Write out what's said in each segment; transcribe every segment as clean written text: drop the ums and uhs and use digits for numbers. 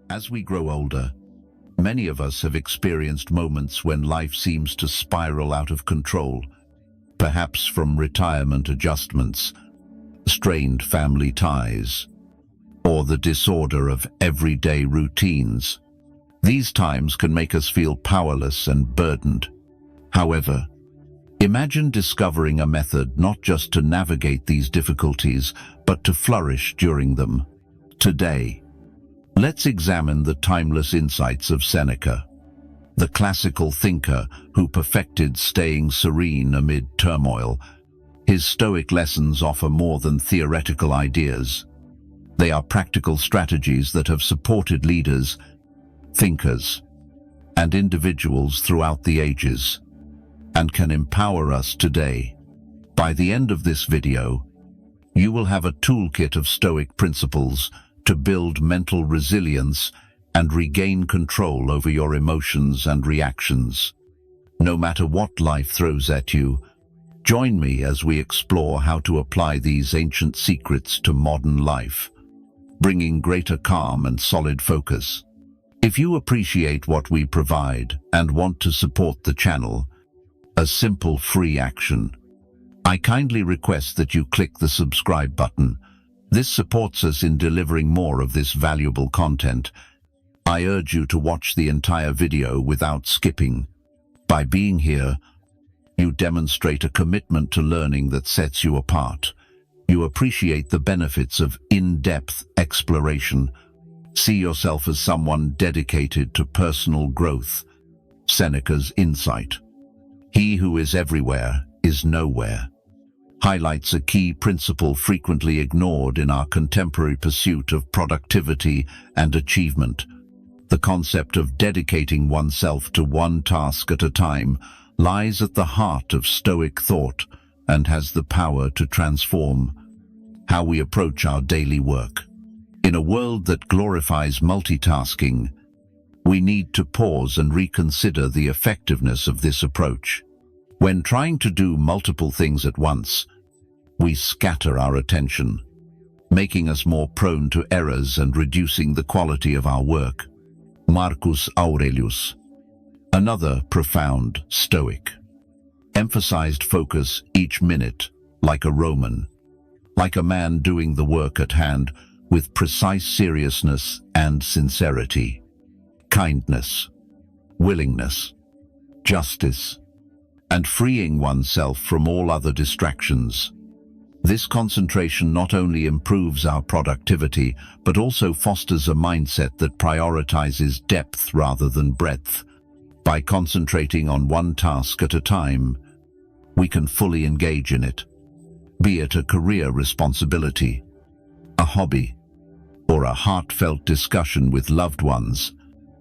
As we grow older, many of us have experienced moments when life seems to spiral out of control, perhaps from retirement adjustments, strained family ties, or the disorder of everyday routines. These times can make us feel powerless and burdened. However, imagine discovering a method not just to navigate these difficulties, but to flourish during them. Today, let's examine the timeless insights of Seneca, the classical thinker who perfected staying serene amid turmoil. His Stoic lessons offer more than theoretical ideas. They are practical strategies that have supported leaders, thinkers, and individuals throughout the ages, and can empower us today. By the end of this video, you will have a toolkit of Stoic principles to build mental resilience and regain control over your emotions and reactions. No matter what life throws at you, join me as we explore how to apply these ancient secrets to modern life, bringing greater calm and solid focus. If you appreciate what we provide and want to support the channel, a simple free action, I kindly request that you click the subscribe button. This supports us in delivering more of this valuable content. I urge you to watch the entire video without skipping. By being here, you demonstrate a commitment to learning that sets you apart. You appreciate the benefits of in-depth exploration. See yourself as someone dedicated to personal growth. Seneca's insight, "He who is everywhere is nowhere," highlights a key principle frequently ignored in our contemporary pursuit of productivity and achievement. The concept of dedicating oneself to one task at a time lies at the heart of Stoic thought and has the power to transform how we approach our daily work. In a world that glorifies multitasking, we need to pause and reconsider the effectiveness of this approach. When trying to do multiple things at once, we scatter our attention, making us more prone to errors and reducing the quality of our work. Marcus Aurelius, another profound Stoic, emphasized focus each minute like a Roman, like a man doing the work at hand with precise seriousness and sincerity. Kindness, willingness, justice, and freeing oneself from all other distractions. This concentration not only improves our productivity, but also fosters a mindset that prioritizes depth rather than breadth. By concentrating on one task at a time, we can fully engage in it, be it a career responsibility, a hobby, or a heartfelt discussion with loved ones.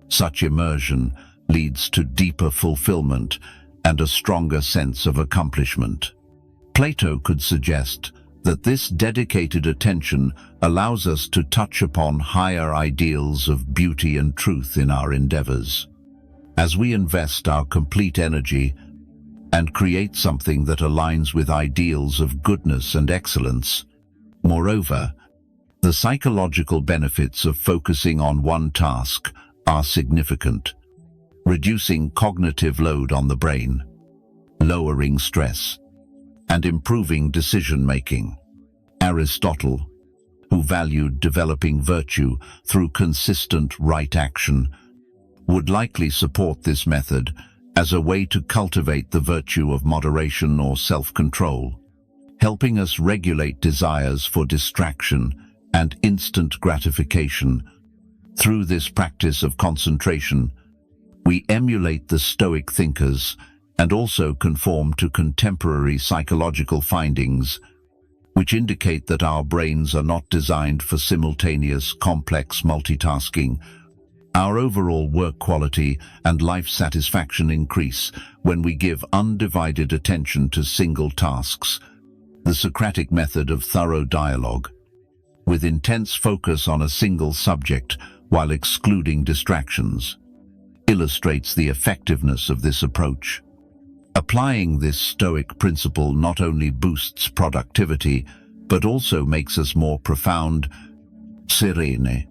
Such immersion leads to deeper fulfillment and a stronger sense of accomplishment. Plato could suggest that this dedicated attention allows us to touch upon higher ideals of beauty and truth in our endeavors. As we invest our complete energy and create something that aligns with ideals of goodness and excellence. Moreover, the psychological benefits of focusing on one task are significant, reducing cognitive load on the brain, lowering stress, and improving decision-making. Aristotle, who valued developing virtue through consistent right action, would likely support this method as a way to cultivate the virtue of moderation or self-control, helping us regulate desires for distraction and instant gratification. Through this practice of concentration, we emulate the Stoic thinkers and also conform to contemporary psychological findings, which indicate that our brains are not designed for simultaneous, complex multitasking. Our overall work quality and life satisfaction increase when we give undivided attention to single tasks. The Socratic method of thorough dialogue, with intense focus on a single subject while excluding distractions, illustrates the effectiveness of this approach. Applying this Stoic principle not only boosts productivity, but also makes us more profound, serene,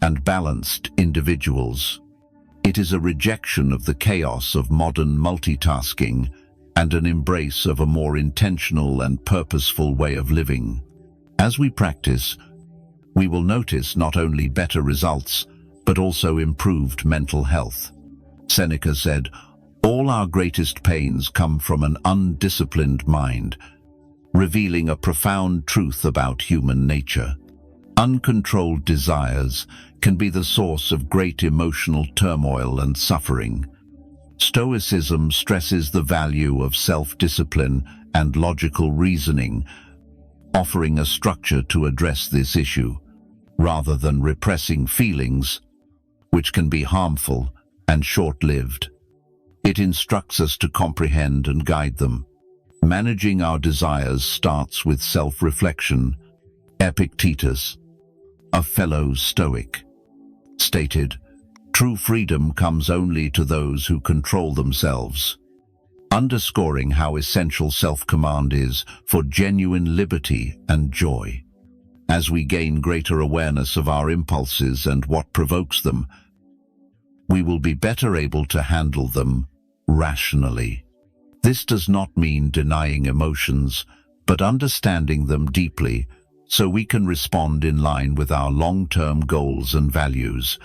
and balanced individuals. It is a rejection of the chaos of modern multitasking and an embrace of a more intentional and purposeful way of living. As we practice, we will notice not only better results, but also improved mental health. Seneca said, "All our greatest pains come from an undisciplined mind," revealing a profound truth about human nature. Uncontrolled desires can be the source of great emotional turmoil and suffering. Stoicism stresses the value of self-discipline and logical reasoning, offering a structure to address this issue, rather than repressing feelings, which can be harmful and short-lived. It instructs us to comprehend and guide them. Managing our desires starts with self-reflection. Epictetus, a fellow Stoic, stated, "True freedom comes only to those who control themselves," underscoring how essential self-command is for genuine liberty and joy. As we gain greater awareness of our impulses and what provokes them, we will be better able to handle them rationally. This does not mean denying emotions, but understanding them deeply so we can respond in line with our long-term goals and values.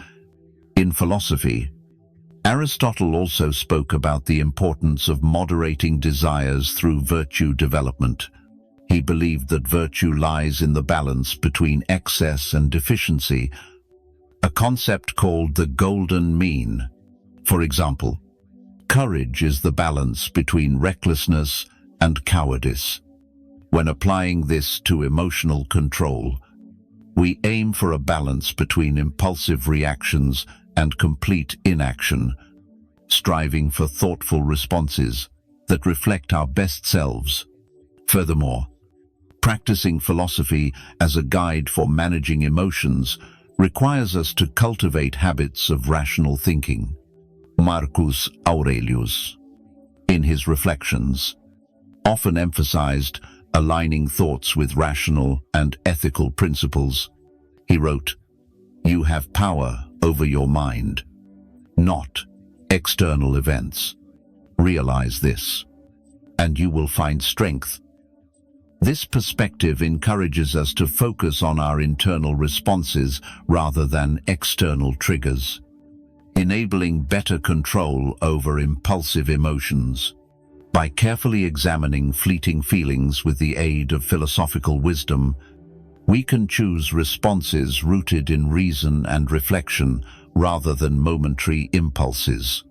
In philosophy, Aristotle also spoke about the importance of moderating desires through virtue development. He believed that virtue lies in the balance between excess and deficiency, a concept called the golden mean. For example, courage is the balance between recklessness and cowardice. When applying this to emotional control, we aim for a balance between impulsive reactions and complete inaction, striving for thoughtful responses that reflect our best selves. Furthermore, practicing philosophy as a guide for managing emotions requires us to cultivate habits of rational thinking. Marcus Aurelius, in his Reflections, often emphasized aligning thoughts with rational and ethical principles. He wrote, "You have power over your mind, not external events. Realize this, and you will find strength." This perspective encourages us to focus on our internal responses rather than external triggers, enabling better control over impulsive emotions. By carefully examining fleeting feelings with the aid of philosophical wisdom, we can choose responses rooted in reason and reflection rather than momentary impulses.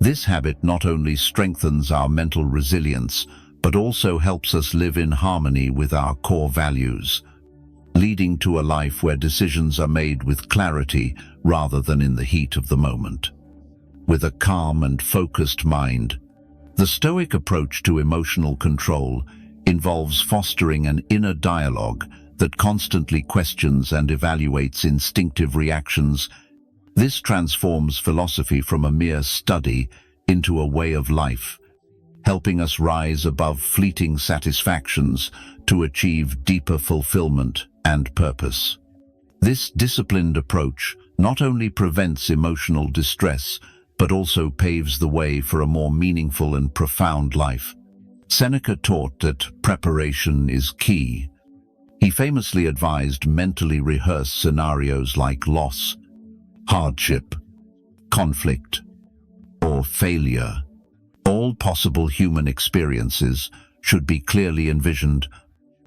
This habit not only strengthens our mental resilience, but also helps us live in harmony with our core values, leading to a life where decisions are made with clarity rather than in the heat of the moment. With a calm and focused mind, the Stoic approach to emotional control involves fostering an inner dialogue that constantly questions and evaluates instinctive reactions. This transforms philosophy from a mere study into a way of life, helping us rise above fleeting satisfactions to achieve deeper fulfillment and purpose. This disciplined approach not only prevents emotional distress, but also paves the way for a more meaningful and profound life. Seneca taught that preparation is key. He famously advised mentally rehearse scenarios like loss, hardship, conflict, or failure. All possible human experiences should be clearly envisioned.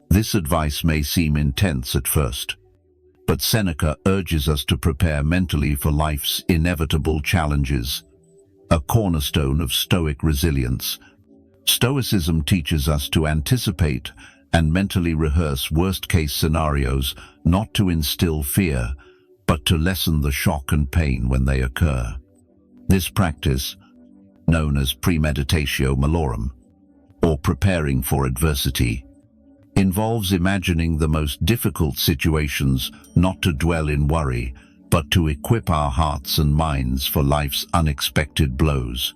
This advice may seem intense at first, but Seneca urges us to prepare mentally for life's inevitable challenges, a cornerstone of Stoic resilience. Stoicism teaches us to anticipate and mentally rehearse worst-case scenarios, not to instill fear, but to lessen the shock and pain when they occur. This practice, known as premeditatio malorum, or preparing for adversity, involves imagining the most difficult situations, not to dwell in worry, but to equip our hearts and minds for life's unexpected blows.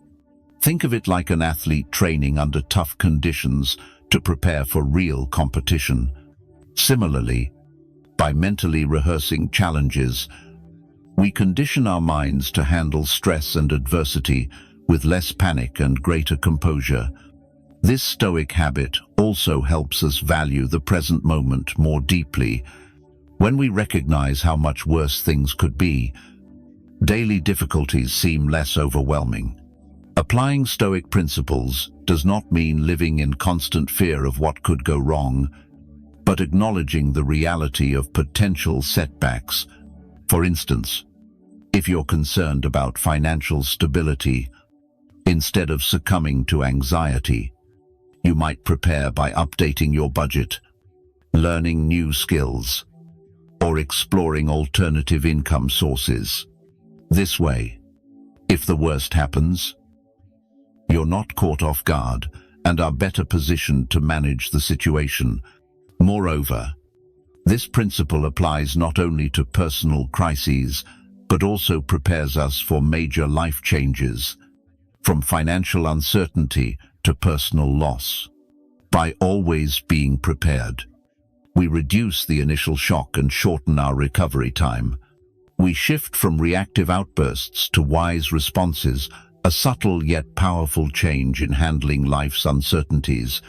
Think of it like an athlete training under tough conditions to prepare for real competition. Similarly, by mentally rehearsing challenges, We condition our minds to handle stress and adversity with less panic and greater composure. This Stoic habit also helps us value the present moment more deeply. When we recognize how much worse things could be, daily difficulties seem less overwhelming. Applying Stoic principles does not mean living in constant fear of what could go wrong, but acknowledging the reality of potential setbacks. For instance, if you're concerned about financial stability, instead of succumbing to anxiety, you might prepare by updating your budget, learning new skills, or exploring alternative income sources. This way, if the worst happens, you're not caught off guard and are better positioned to manage the situation. Moreover, this principle applies not only to personal crises, but also prepares us for major life changes, from financial uncertainty to personal loss. By always being prepared, we reduce the initial shock and shorten our recovery time. We shift from reactive outbursts to wise responses, a subtle yet powerful change in handling life's uncertainties.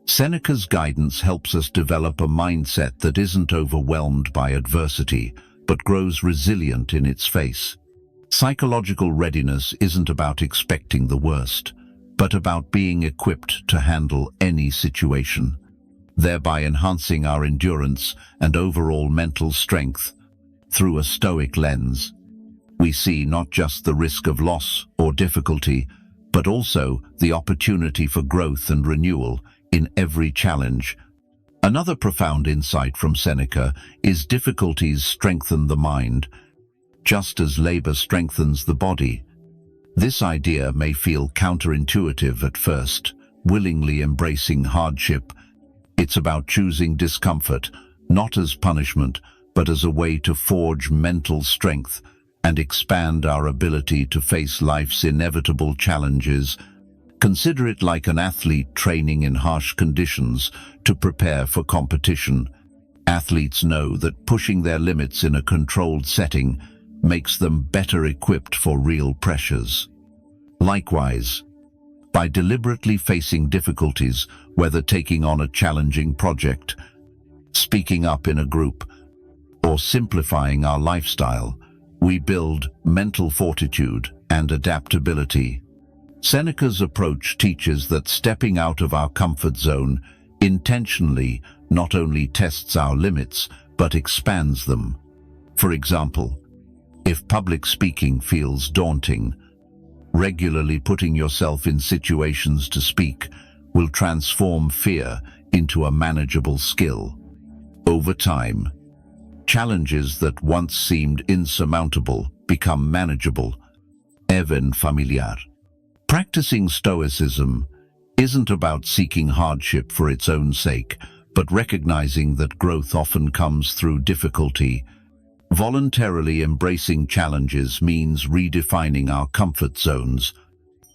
Seneca's guidance helps us develop a mindset that isn't overwhelmed by adversity, but grows resilient in its face. Psychological readiness isn't about expecting the worst, but about being equipped to handle any situation, thereby enhancing our endurance and overall mental strength. Through a Stoic lens, we see not just the risk of loss or difficulty, but also the opportunity for growth and renewal in every challenge. Another profound insight from Seneca is difficulties strengthen the mind, just as labor strengthens the body. This idea may feel counterintuitive at first, willingly embracing hardship. It's about choosing discomfort, not as punishment, but as a way to forge mental strength and expand our ability to face life's inevitable challenges. Consider it like an athlete training in harsh conditions to prepare for competition. Athletes know that pushing their limits in a controlled setting makes them better equipped for real pressures. Likewise, by deliberately facing difficulties, whether taking on a challenging project, speaking up in a group, or simplifying our lifestyle, we build mental fortitude and adaptability. Seneca's approach teaches that stepping out of our comfort zone intentionally not only tests our limits, but expands them. For example, if public speaking feels daunting, regularly putting yourself in situations to speak will transform fear into a manageable skill. Over time, challenges that once seemed insurmountable become manageable, even familiar. Practicing Stoicism isn't about seeking hardship for its own sake, but recognizing that growth often comes through difficulty. Voluntarily embracing challenges means redefining our comfort zones.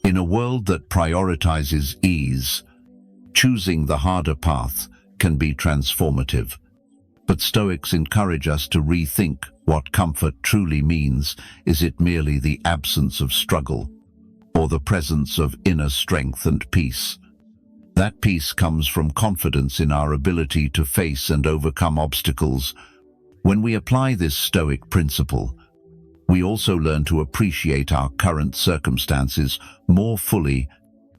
In a world that prioritizes ease, choosing the harder path can be transformative. But Stoics encourage us to rethink what comfort truly means. Is it merely the absence of struggle, or the presence of inner strength and peace? That peace comes from confidence in our ability to face and overcome obstacles. When we apply this Stoic principle, we also learn to appreciate our current circumstances more fully.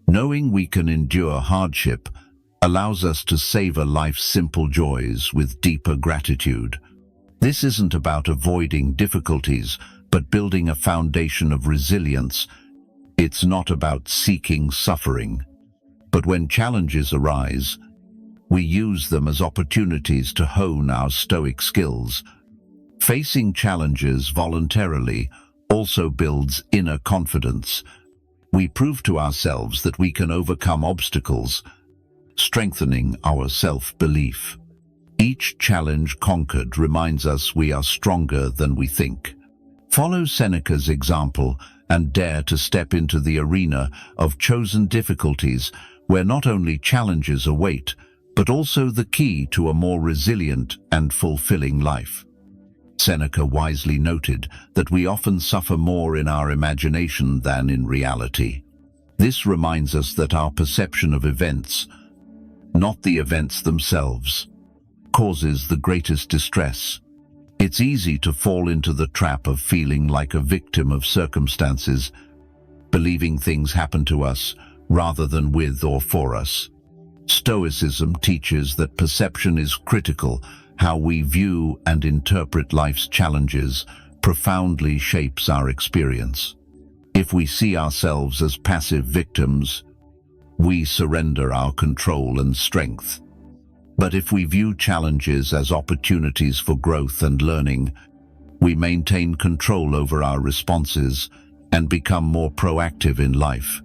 Knowing we can endure hardship allows us to savor life's simple joys with deeper gratitude. This isn't about avoiding difficulties, but building a foundation of resilience. It's not about seeking suffering, but when challenges arise, we use them as opportunities to hone our Stoic skills. Facing challenges voluntarily also builds inner confidence. We prove to ourselves that we can overcome obstacles, strengthening our self-belief. Each challenge conquered reminds us we are stronger than we think. Follow Seneca's example and dare to step into the arena of chosen difficulties, where not only challenges await, but also the key to a more resilient and fulfilling life. Seneca wisely noted that we often suffer more in our imagination than in reality. This reminds us that our perception of events, not the events themselves, causes the greatest distress. It's easy to fall into the trap of feeling like a victim of circumstances, believing things happen to us rather than with or for us. Stoicism teaches that perception is critical. How we view and interpret life's challenges profoundly shapes our experience. If we see ourselves as passive victims, we surrender our control and strength. But if we view challenges as opportunities for growth and learning, we maintain control over our responses and become more proactive in life.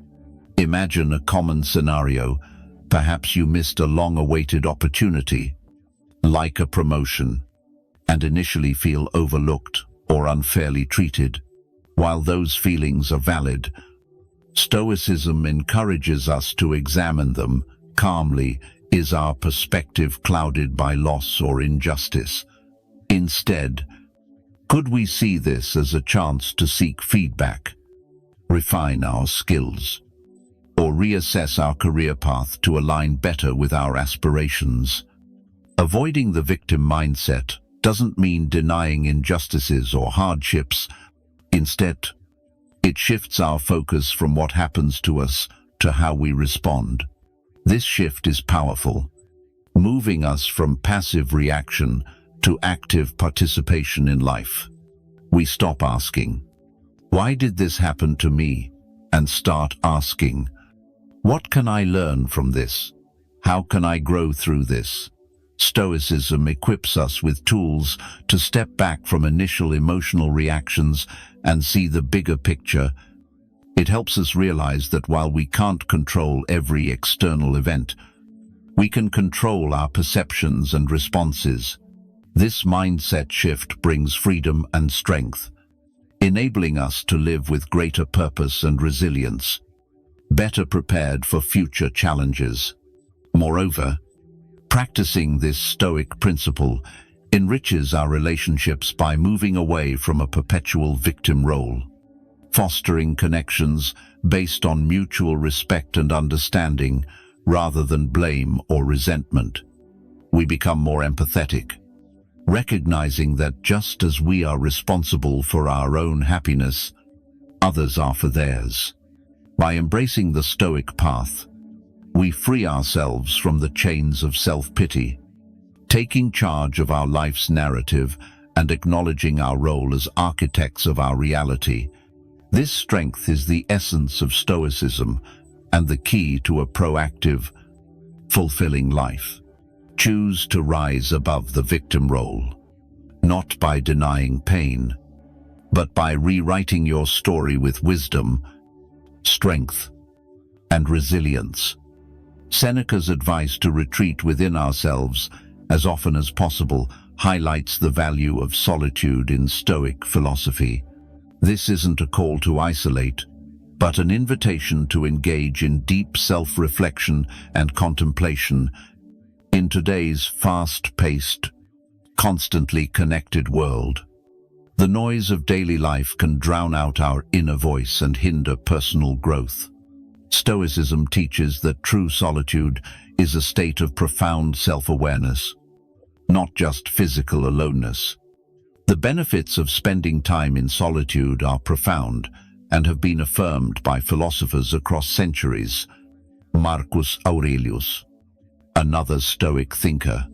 Imagine a common scenario. Perhaps you missed a long-awaited opportunity, like a promotion, and initially feel overlooked or unfairly treated. While those feelings are valid, Stoicism encourages us to examine them calmly. Is our perspective clouded by loss or injustice? Instead, could we see this as a chance to seek feedback, refine our skills, or reassess our career path to align better with our aspirations? Avoiding the victim mindset doesn't mean denying injustices or hardships. Instead, it shifts our focus from what happens to us to how we respond. This shift is powerful, moving us from passive reaction to active participation in life. We stop asking, "Why did this happen to me?" and start asking, "What can I learn from this? How can I grow through this?" Stoicism equips us with tools to step back from initial emotional reactions and see the bigger picture. It helps us realize that while we can't control every external event, we can control our perceptions and responses. This mindset shift brings freedom and strength, enabling us to live with greater purpose and resilience, better prepared for future challenges. Moreover, practicing this Stoic principle enriches our relationships by moving away from a perpetual victim role, fostering connections based on mutual respect and understanding rather than blame or resentment. We become more empathetic, recognizing that just as we are responsible for our own happiness, others are for theirs. By embracing the Stoic path, we free ourselves from the chains of self-pity, taking charge of our life's narrative and acknowledging our role as architects of our reality. This strength is the essence of Stoicism and the key to a proactive, fulfilling life. Choose to rise above the victim role, not by denying pain, but by rewriting your story with wisdom, strength, and resilience. Seneca's advice to retreat within ourselves as often as possible highlights the value of solitude in Stoic philosophy. This isn't a call to isolate, but an invitation to engage in deep self-reflection and contemplation. In today's fast-paced, constantly connected world, the noise of daily life can drown out our inner voice and hinder personal growth. Stoicism teaches that true solitude is a state of profound self-awareness, not just physical aloneness. The benefits of spending time in solitude are profound and have been affirmed by philosophers across centuries. Marcus Aurelius, another Stoic thinker,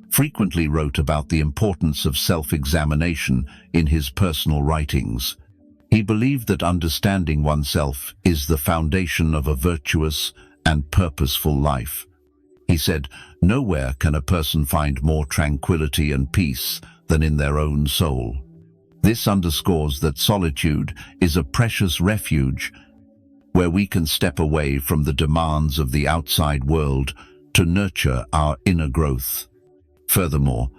frequently wrote about the importance of self-examination in his personal writings. He believed that understanding oneself is the foundation of a virtuous and purposeful life. He said, "Nowhere can a person find more tranquility and peace than in their own soul." This underscores that solitude is a precious refuge where we can step away from the demands of the outside world to nurture our inner growth. Furthermore,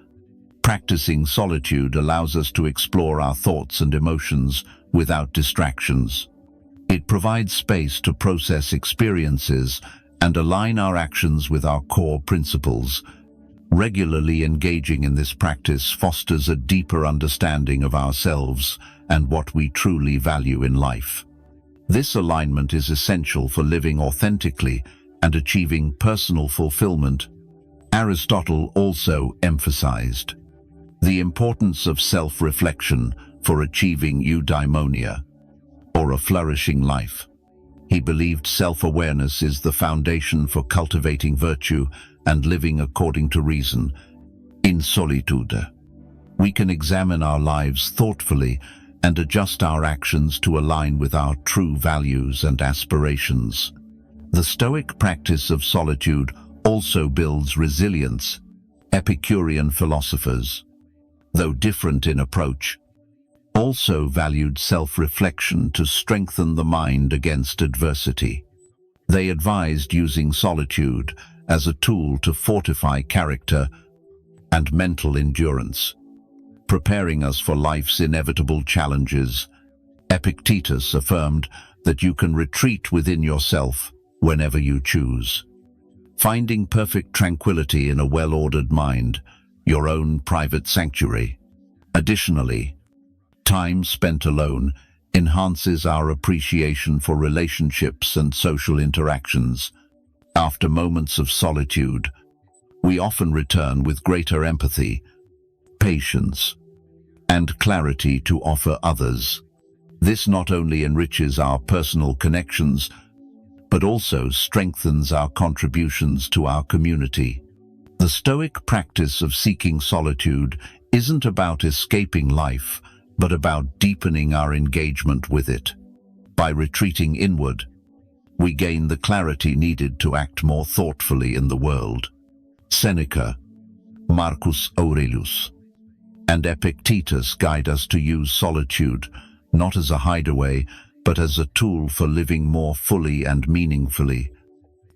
practicing solitude allows us to explore our thoughts and emotions without distractions. It provides space to process experiences and align our actions with our core principles. Regularly engaging in this practice fosters a deeper understanding of ourselves and what we truly value in life. This alignment is essential for living authentically and achieving personal fulfillment. Aristotle also emphasized the importance of self-reflection for achieving eudaimonia, or a flourishing life. He believed self-awareness is the foundation for cultivating virtue and living according to reason. In solitude, we can examine our lives thoughtfully and adjust our actions to align with our true values and aspirations. The Stoic practice of solitude also builds resilience. Epicurean philosophers, though different in approach, also valued self-reflection to strengthen the mind against adversity. They advised using solitude as a tool to fortify character and mental endurance, preparing us for life's inevitable challenges. Epictetus affirmed that you can retreat within yourself whenever you choose, finding perfect tranquility in a well-ordered mind, your own private sanctuary. Additionally, time spent alone enhances our appreciation for relationships and social interactions. After moments of solitude, we often return with greater empathy, patience, and clarity to offer others. This not only enriches our personal connections, but also strengthens our contributions to our community. The Stoic practice of seeking solitude isn't about escaping life, but about deepening our engagement with it. By retreating inward, we gain the clarity needed to act more thoughtfully in the world. Seneca, Marcus Aurelius, and Epictetus guide us to use solitude not as a hideaway, but as a tool for living more fully and meaningfully.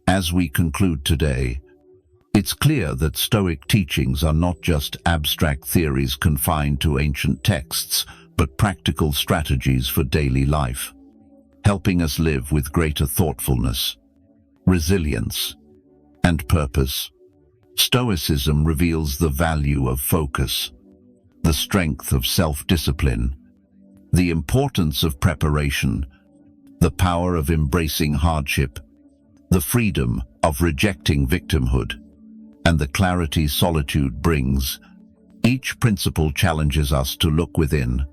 As we conclude today, it's clear that Stoic teachings are not just abstract theories confined to ancient texts, but practical strategies for daily life, helping us live with greater thoughtfulness, resilience, and purpose. Stoicism reveals the value of focus, the strength of self-discipline, the importance of preparation, the power of embracing hardship, the freedom of rejecting victimhood, and the clarity solitude brings. Each principle challenges us to look within,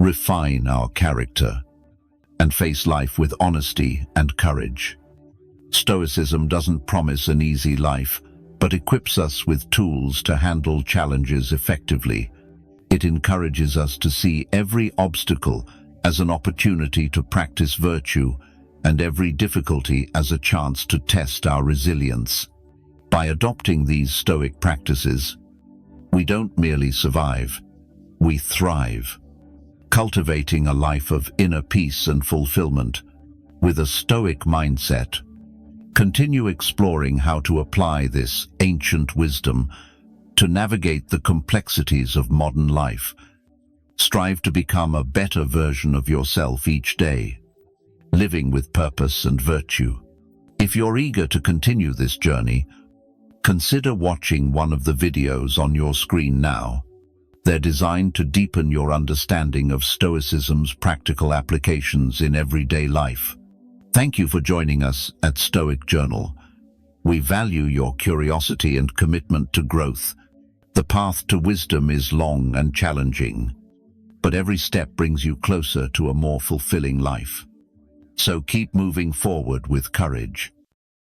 refine our character, and face life with honesty and courage. Stoicism doesn't promise an easy life, but equips us with tools to handle challenges effectively. It encourages us to see every obstacle as an opportunity to practice virtue and every difficulty as a chance to test our resilience. By adopting these Stoic practices, we don't merely survive, we thrive, cultivating a life of inner peace and fulfillment. With a Stoic mindset, continue exploring how to apply this ancient wisdom to navigate the complexities of modern life. Strive to become a better version of yourself each day, living with purpose and virtue. If you're eager to continue this journey, consider watching one of the videos on your screen now. They're designed to deepen your understanding of Stoicism's practical applications in everyday life. Thank you for joining us at Stoic Journal. We value your curiosity and commitment to growth. The path to wisdom is long and challenging, but every step brings you closer to a more fulfilling life. So keep moving forward with courage.